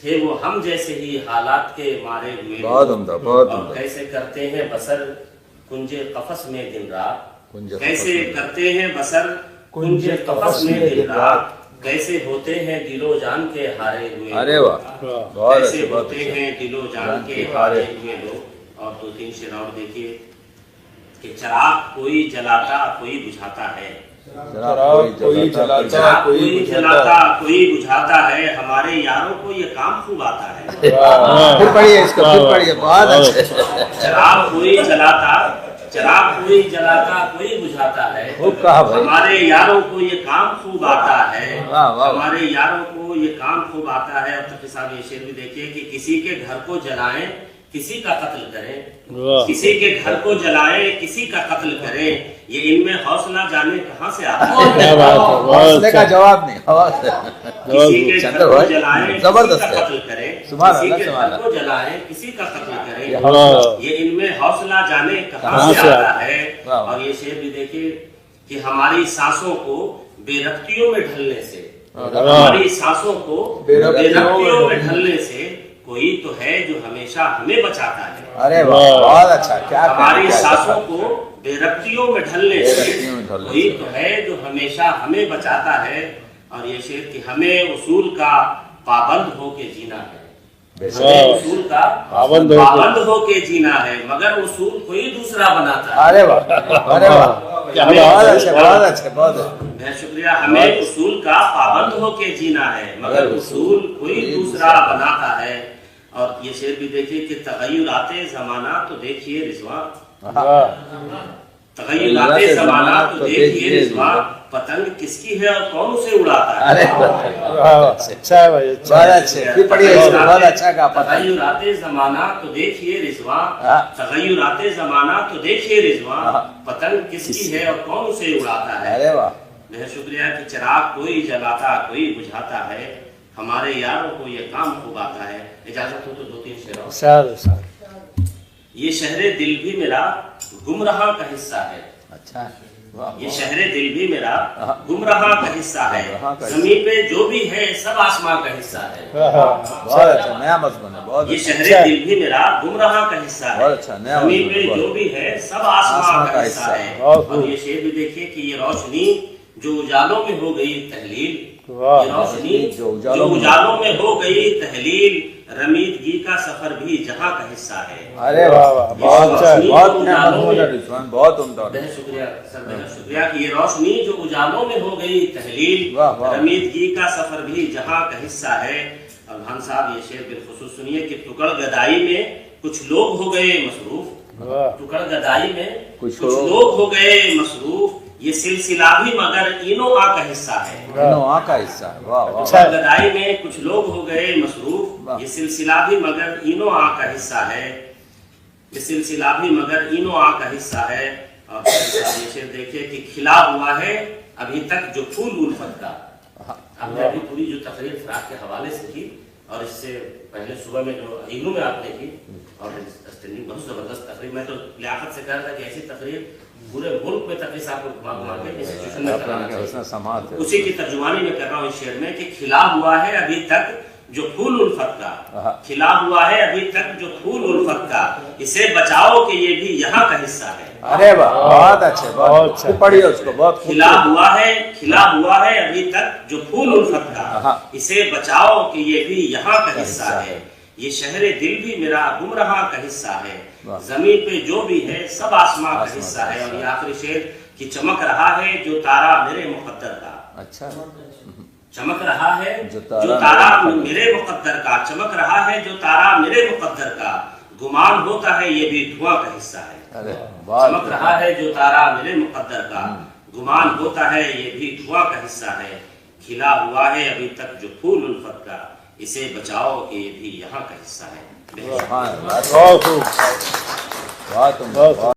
تھے وہ ہم جیسے ہی حالات کے مارے ہوئے بہت لوگ، عمدہ، بہت اور عمدہ۔ کیسے کرتے ہیں بسر کنج قفس میں دن رات، کنج قفس کیسے میں۔ کرتے ہیں بسر کنج قفس میں دن رات، کیسے ہوتے ہیں دل و جان کے ہارے ہوئے ارے لوگ، واہ، بہت کیسے اچھے، بہت ہوتے اچھے۔ ہیں دل و جان کے ہارے ہوئے لوگ۔ اور دو تین شعر اور دیکھیے کہ چراغ کوئی جلاتا کوئی بجھاتا ہے، چراغ کوئی جلاتا چراغ کوئی کوئی بجھاتا جلاتا کوئی بجھاتا ہے، ہمارے یاروں کو یہ کام خوب آتا ہے۔ پھر پڑھیے اس کو، پھر پڑھیے، بہت اچھے۔ چراغ کوئی جلاتا کوئی بجھاتا ہے، خوب کہا بھائی۔ ہمارے یاروں کو یہ کام خوب آتا ہے، واہ، واہ۔ ہمارے یاروں کو یہ کام خوب آتا ہے۔ اور تقی صاحب یہ شعر بھی دیکھیے کہ کسی کے گھر کو جلائیں کسی کا قتل کریں، واہ، کسی کے گھر کو جلائیں کسی کا قتل کریں، یہ ان میں حوصلہ جانے کہاں سے آتا ہے؟ کیا بات ہے، بہت حوصلے کا اچھا، جواب نہیں، ہوا سے۔ کسی کے چندر گھر کو بھائی، جلائیں کسی زبردست کا ہے۔ قتل کریں، سبحان کسی اللہ، کے سبحان گھر کو جلائیں کسی کا قتل کریں، واہ، یہ ان میں حوصلہ جانے کہاں کہاں سے سے آتا ہے؟ واہ۔ اور یہ شعر بھی دیکھیے کہ ہماری سانسوں کو بے رختیوں میں ڈھلنے سے، ہماری سانسوں کو بے رختیوں میں ڈھلنے سے کوئی تو ہے جو ہمیشہ ہمیں بچاتا ہے۔ ارے واہ، بہت اچھا، کیا ہماری کیا سانسوں کو بے رختیوں میں ڈھلنے بے سے رختیوں میں ڈھلنے کوئی سے۔ تو ہے جو ہمیشہ ہمیں بچاتا ہے۔ اور یہ شعر کہ ہمیں اصول کا پابند ہو کے جینا ہے، بے شک۔ ہمیں اصول کا پابند ہو کے- پابند ہو کے جینا ہے، مگر اصول کوئی دوسرا بناتا ہے۔ ارے واہ، ارے واہ، کیا بہت بات ہے، اچھے، بہت اچھے، بہت اچھے۔ بہت شکریہ۔ ہمیں اصول کا پابند ہو کے جینا ہے، مگر اصول کوئی دوسرا بناتا ہے۔ اور یہ شعر بھی دیکھیے کہ تغیرات زمانہ تو دیکھیے رضوان، واہ، تغیرات زمانہ تو دیکھیے رضوان، پتنگ کس کی ہے اور کون اسے اڑاتا ہے؟ ارے واہ، واہ، اچھا ہے بھائی، اچھا بہت ہے۔ اچھے، پھر پڑھیے اس کو، بہت اچھا کہا، پتہ ہے۔ تغیرات زمانہ تو دیکھیے رضوان، ہاں۔ تغیرات زمانہ تو دیکھیے رضوان، پتنگ کس کی ہے اور کون اسے اڑاتا ہے؟ ارے واہ، بہت شکریہ کہ چراغ کوئی جلاتا کوئی بجھاتا ہے، ہمارے یاروں کو یہ کام خوب آتا ہے۔ اجازت ہو تو دو تین شعر اور۔ سر سر، یہ شہر دل بھی میرا گمراہ کا حصہ ہے، اچھا ہے، واہ، یہ شہر دل بھی میرا گمراہ کا حصہ ہے، گمراہ کا حصہ۔ زمین پہ جو بھی ہے سب آسمان کا حصہ ہے۔ بہت اچھا، نیا مضمون ہے، بہت یہ اچھا۔ شہر دل بھی میرا گمراہ کا حصہ ہے، بہت اچھا، نیا زمین مضمون، پہ بہت جو بھی ہے سب آسمان کا حصہ ہے۔ بہت اور یہ شعر بھی دیکھیے کہ یہ روشنی جو اجالوں میں ہو گئی تحلیل، واہ، یہ روشنی جو جو اجالوں اجالوں میں ہو گئی تحلیل، رمیدگی کا سفر بھی جہاں کا حصہ ہے۔ ارے واہ، واہ، واہ، بہت اچھا، روشنی بہت جو نیا اجالوں مضمون ہے میں- رضوان، بہت عمدہ۔ بہت شکریہ سر، بہت شکریہ کہ یہ روشنی جو اجالوں میں ہو گئی تحلیل، واہ، واہ۔ رمیدگی کا سفر بھی جہاں کا حصہ ہے۔ اور خان صاحب یہ شعر بالخصوص سنیے کہ ٹکڑ گدائی میں کچھ لوگ ہو گئے مصروف، واہ، ٹکڑ گدائی میں کچھ کچھ لوگ ہو گئے مصروف، یہ سلسلہ بھی مگر اینو آ کا حصہ ہے۔ انہوں کا حصہ ہے، واہ واہ، اچھا۔ گدائی میں کچھ لوگ ہو گئے مصروف، واہ۔ یہ سلسلہ بھی مگر اینو آ کا حصہ ہے، یہ سلسلہ بھی مگر اینو آ کا حصہ ہے۔ اور یہ شعر دیکھیں کہ کھلا ہوا ہے ابھی تک جو پھول الفت کا۔ آپ نے ابھی پوری جو تقریر فراق کے حوالے سے کی، اور اس سے پہلے صبح میں جو اینو میں آپ نے کی، اور بہت زبردست تقریر، میں تو لیاقت سے کہہ رہا تھا کہ ایسی تقریر پورے ملک میں تقریر صاحب کو گھما گھما کے انسٹیٹیوشن میں کرانا چاہیے۔ حسن سماعت ہے۔ اسی کی ترجمانی میں کر رہا ہوں اس شعر میں کہ کھلا ہوا ہے ابھی تک جو پھول الفت کا، کھلا ہوا ہے ابھی تک جو پھول الفت کا، اسے بچاؤ کہ یہ بھی یہاں کا حصہ ہے۔ ارے واہ، بہت اچھے، بہت اچھے، پڑھیے اس کو، بہت کھلا ہوا ہے ابھی تک جو پھول الفت کا، اسے بچاؤ کہ یہ بھی یہاں کا حصہ ہے۔ یہ شہر دل بھی میرا گمراہ کا حصہ ہے، زمین پہ جو بھی ہے سب آسمان کا حصہ ہے۔ اور یہ آخری شعر کہ چمک رہا ہے جو تارا میرے مقدر کا، اچھا، چمک رہا ہے جو جو تارا میرے مقدر کا، چمک رہا ہے جو تارا میرے مقدر کا، گمان ہوتا ہے یہ بھی دھواں کا حصہ ہے۔ ارے چمک بہت رہا ہے جو تارا میرے مقدر کا، گمان ہوتا ہے یہ بھی دھواں کا حصہ ہے، کھلا ہوا ہے ابھی تک جو پھول الفت کا، اسے بچاؤ کہ یہ بھی یہاں کا حصہ ہے۔ سبحان اللہ، بہت خوب، بہت عمدہ، بہت